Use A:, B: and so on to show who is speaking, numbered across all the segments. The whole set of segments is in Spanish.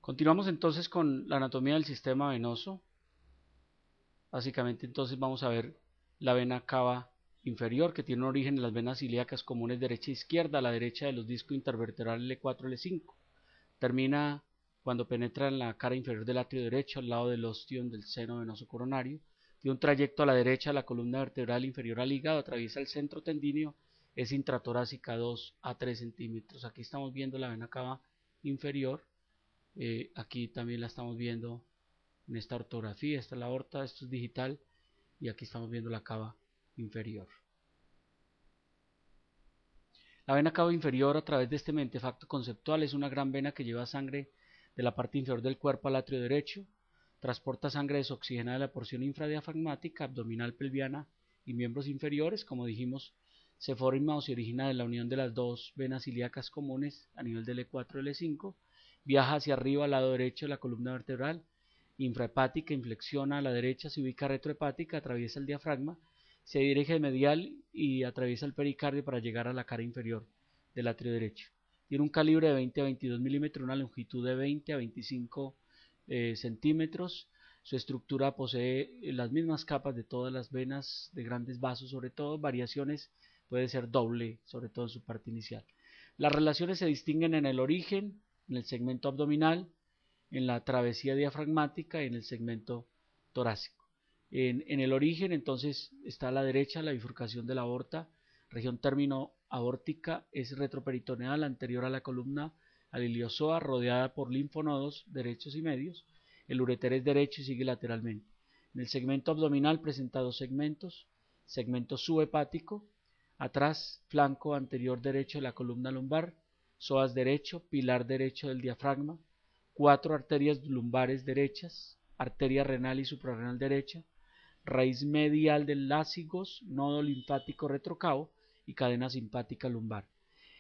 A: Continuamos entonces con la anatomía del sistema venoso. Básicamente entonces vamos a ver la vena cava inferior, que tiene un origen en las venas ilíacas comunes derecha e izquierda, a la derecha de los discos intervertebrales L4 y L5. Termina cuando penetra en la cara inferior del atrio derecho, al lado del ostión del seno venoso coronario. Tiene un trayecto a la derecha de la columna vertebral inferior al hígado, atraviesa el centro tendíneo, es intratorácica 2 a 3 centímetros. Aquí estamos viendo la vena cava inferior. Aquí también la estamos viendo en esta ortografía. Esta es la aorta, esto es digital, y aquí estamos viendo la cava inferior. La vena cava inferior, a través de este mentefacto conceptual, es una gran vena que lleva sangre de la parte inferior del cuerpo al atrio derecho, transporta sangre desoxigenada de la porción infradiafragmática, abdominal, pelviana y miembros inferiores. Como dijimos, se forma o se origina de la unión de las dos venas ilíacas comunes a nivel del E4 y L5, viaja hacia arriba al lado derecho de la columna vertebral, infrahepática, inflexiona a la derecha, se ubica retrohepática, atraviesa el diafragma, se dirige medial y atraviesa el pericardio para llegar a la cara inferior del atrio derecho. Tiene un calibre de 20 a 22 milímetros, una longitud de 20 a 25 centímetros. Su estructura posee las mismas capas de todas las venas de grandes vasos, sobre todo variaciones, puede ser doble, sobre todo en su parte inicial. Las relaciones se distinguen en el origen, en el segmento abdominal, en la travesía diafragmática y en el segmento torácico. En el origen, entonces, está a la derecha la bifurcación de la aorta, región término aórtica es retroperitoneal, anterior a la columna al iliozoa, rodeada por linfonodos derechos y medios. El ureter es derecho y sigue lateralmente. En el segmento abdominal presenta dos segmentos: segmento subhepático, atrás, flanco anterior derecho de la columna lumbar, psoas derecho, pilar derecho del diafragma, 4 arterias lumbares derechas, arteria renal y suprarrenal derecha, raíz medial del lácigos, nodo linfático retrocavo y cadena simpática lumbar.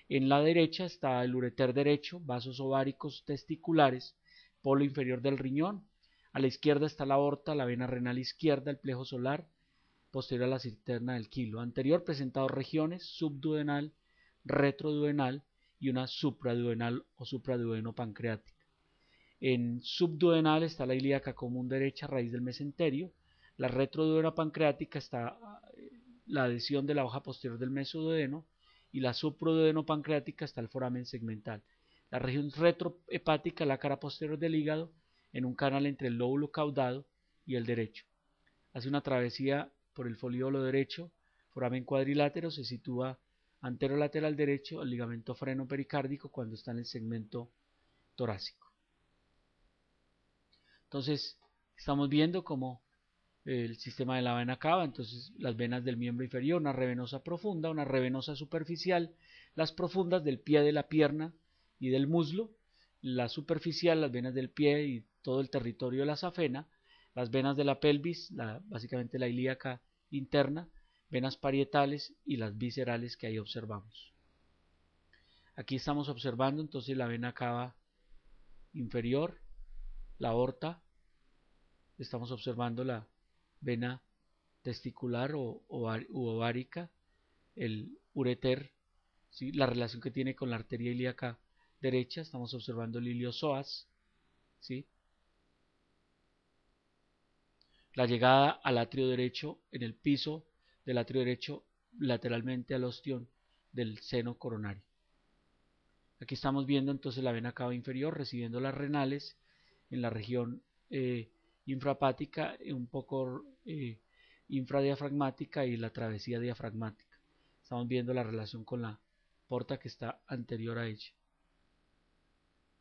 A: En la derecha está el ureter derecho, vasos ováricos testiculares, polo inferior del riñón. A la izquierda está la aorta, la vena renal izquierda, el plejo solar, posterior a la cisterna del quilo. Anterior presenta dos regiones, subduodenal, retroduodenal y una supraduodenal o supraduodeno-pancreática. En subduodenal está la ilíaca común derecha, raíz del mesenterio. La retroduodeno-pancreática está la adhesión de la hoja posterior del mesoduodeno, y la supraduodeno-pancreática está el foramen segmental. La región retrohepática, la cara posterior del hígado, en un canal entre el lóbulo caudado y el derecho. Hace una travesía por el folíolo derecho, foramen cuadrilátero, se sitúa anterolateral derecho al ligamento freno pericárdico cuando está en el segmento torácico. Entonces, estamos viendo cómo el sistema de la vena cava, entonces las venas del miembro inferior, una revenosa profunda, una revenosa superficial, las profundas del pie, de la pierna y del muslo, la superficial, las venas del pie y todo el territorio de la safena, las venas de la pelvis, básicamente la ilíaca interna, venas parietales y las viscerales que ahí observamos. Aquí estamos observando entonces la vena cava inferior, la aorta, estamos observando la vena testicular u ovárica, el ureter, ¿sí? La relación que tiene con la arteria ilíaca derecha, estamos observando el iliozoas, ¿sí? La llegada al atrio derecho en el piso del atrio derecho lateralmente al ostión del seno coronario. Aquí estamos viendo entonces la vena cava inferior recibiendo las renales en la región infrahepática, un poco infradiafragmática y la travesía diafragmática. Estamos viendo la relación con la porta que está anterior a ella.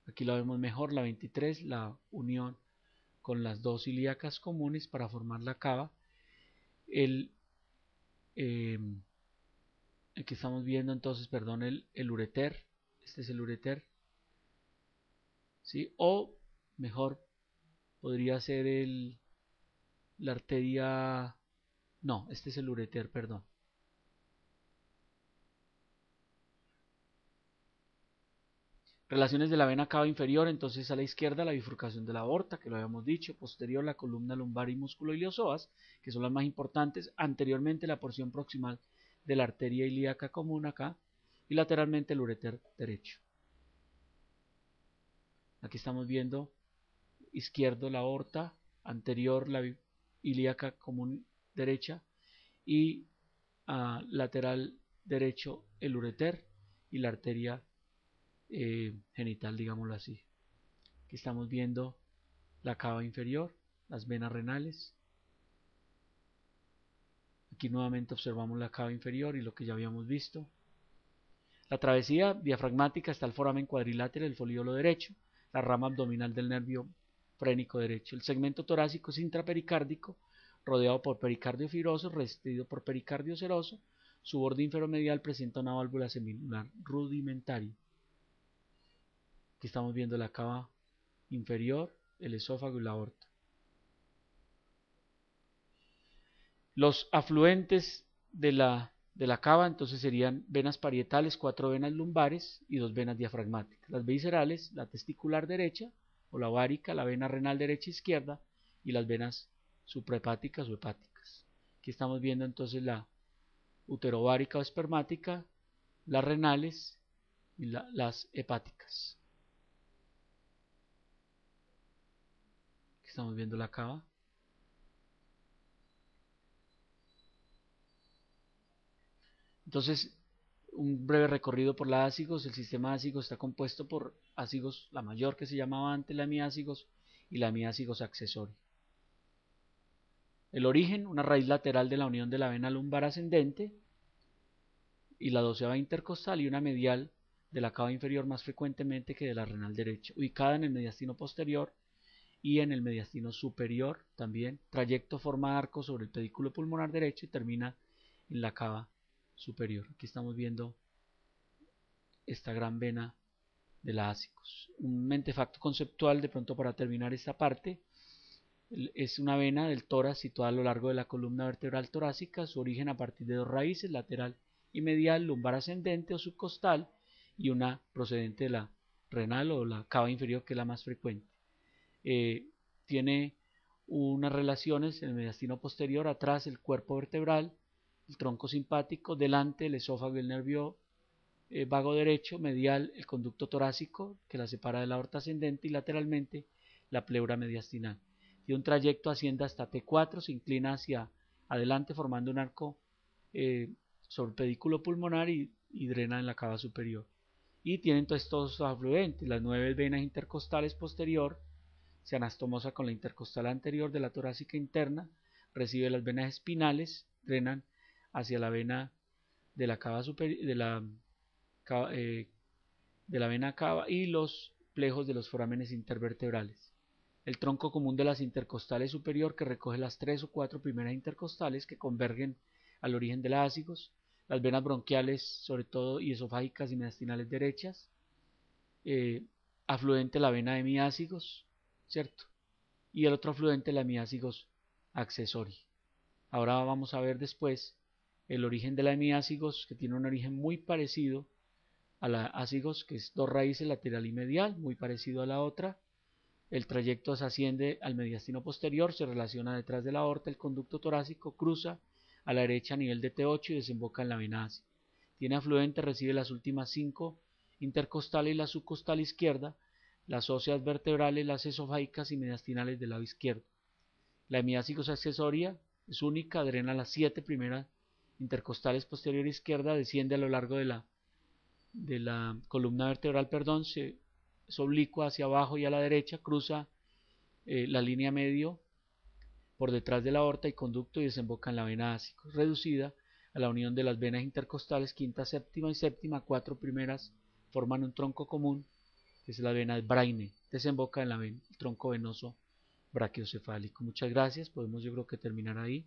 A: Aquí la vemos mejor, la 23, la unión con las dos ilíacas comunes para formar la cava. Aquí estamos viendo entonces, perdón, el ureter. Este es el ureter, ¿sí? O mejor, podría ser la arteria. No, este es el ureter, perdón. Relaciones de la vena cava inferior, entonces a la izquierda la bifurcación de la aorta, que lo habíamos dicho, posterior la columna lumbar y músculo iliozoas, que son las más importantes, anteriormente la porción proximal de la arteria ilíaca común acá, y lateralmente el ureter derecho. Aquí estamos viendo izquierdo la aorta, anterior la ilíaca común derecha y lateral derecho el ureter y la arteria genital, digámoslo así. Aquí estamos viendo la cava inferior, las venas renales. Aquí nuevamente observamos la cava inferior y lo que ya habíamos visto. La travesía diafragmática está el foramen cuadrilátero del folíolo derecho, la rama abdominal del nervio frénico derecho. El segmento torácico es intrapericárdico, rodeado por pericardio fibroso, revestido por pericardio seroso. Su borde inferomedial presenta una válvula semilunar rudimentaria. Aquí estamos viendo la cava inferior, el esófago y la aorta. Los afluentes de la cava entonces serían venas parietales, 4 venas lumbares y 2 venas diafragmáticas. Las viscerales, la testicular derecha o la ovárica, la vena renal derecha e izquierda y las venas suprahepáticas o hepáticas. Aquí estamos viendo entonces la uterovárica o espermática, las renales y las hepáticas. Aquí estamos viendo la cava. Entonces, un breve recorrido por la ácigos. El sistema ácigos está compuesto por ácigos, la mayor que se llamaba antes la hemiácigos y la hemiácigos accesoria. El origen, una raíz lateral de la unión de la vena lumbar ascendente y la 12ª intercostal y una medial de la cava inferior más frecuentemente que de la renal derecha, ubicada en el mediastino posterior y en el mediastino superior también. Trayecto forma arco sobre el pedículo pulmonar derecho y termina en la cava superior. Aquí estamos viendo esta gran vena de la ácigos. Un mentefacto conceptual de pronto para terminar esta parte. Es una vena del tórax situada a lo largo de la columna vertebral torácica, su origen a partir de 2 raíces, lateral y medial, lumbar ascendente o subcostal, y una procedente de la renal o la cava inferior, que es la más frecuente. Tiene unas relaciones en el mediastino posterior, atrás el cuerpo vertebral, el tronco simpático, delante el esófago y el nervio vago derecho, medial el conducto torácico que la separa de la aorta ascendente y lateralmente la pleura mediastinal. Y un trayecto asciende hasta T4, se inclina hacia adelante formando un arco sobre el pedículo pulmonar y drena en la cava superior. Y tiene entonces todos los afluentes, las 9 venas intercostales posterior, se anastomosa con la intercostal anterior de la torácica interna, recibe las venas espinales, drenan hacia la vena de la cava superior, de la vena cava y los plejos de los forámenes intervertebrales. El tronco común de las intercostales superior que recoge las 3 o 4 primeras intercostales que convergen al origen de la ácigos, las venas bronquiales sobre todo y esofágicas y mediastinales derechas, afluente la vena hemiácigos, ¿cierto? Y el otro afluente la hemiácigos accesoria. Ahora vamos a ver después el origen de la hemiácigos, que tiene un origen muy parecido a la ácigos, que es 2 raíces, lateral y medial, muy parecido a la otra. El trayecto se asciende al mediastino posterior, se relaciona detrás de la aorta, el conducto torácico, cruza a la derecha a nivel de T8 y desemboca en la vena ácica. Tiene afluente, recibe las últimas 5 intercostales y la subcostal izquierda, las óseas vertebrales, las esofágicas y mediastinales del lado izquierdo. La hemiácigos accesoria es única, drena las 7 primeras intercostales posterior izquierda, desciende a lo largo de la columna vertebral, es oblicua hacia abajo y a la derecha, cruza la línea medio por detrás de la aorta y conducto y desemboca en la vena ácigos, reducida a la unión de las venas intercostales quinta, séptima y séptima, 4 primeras forman un tronco común, que es la vena de Braine, desemboca en el tronco venoso brachiocefálico. Muchas gracias, podemos yo creo que terminar ahí.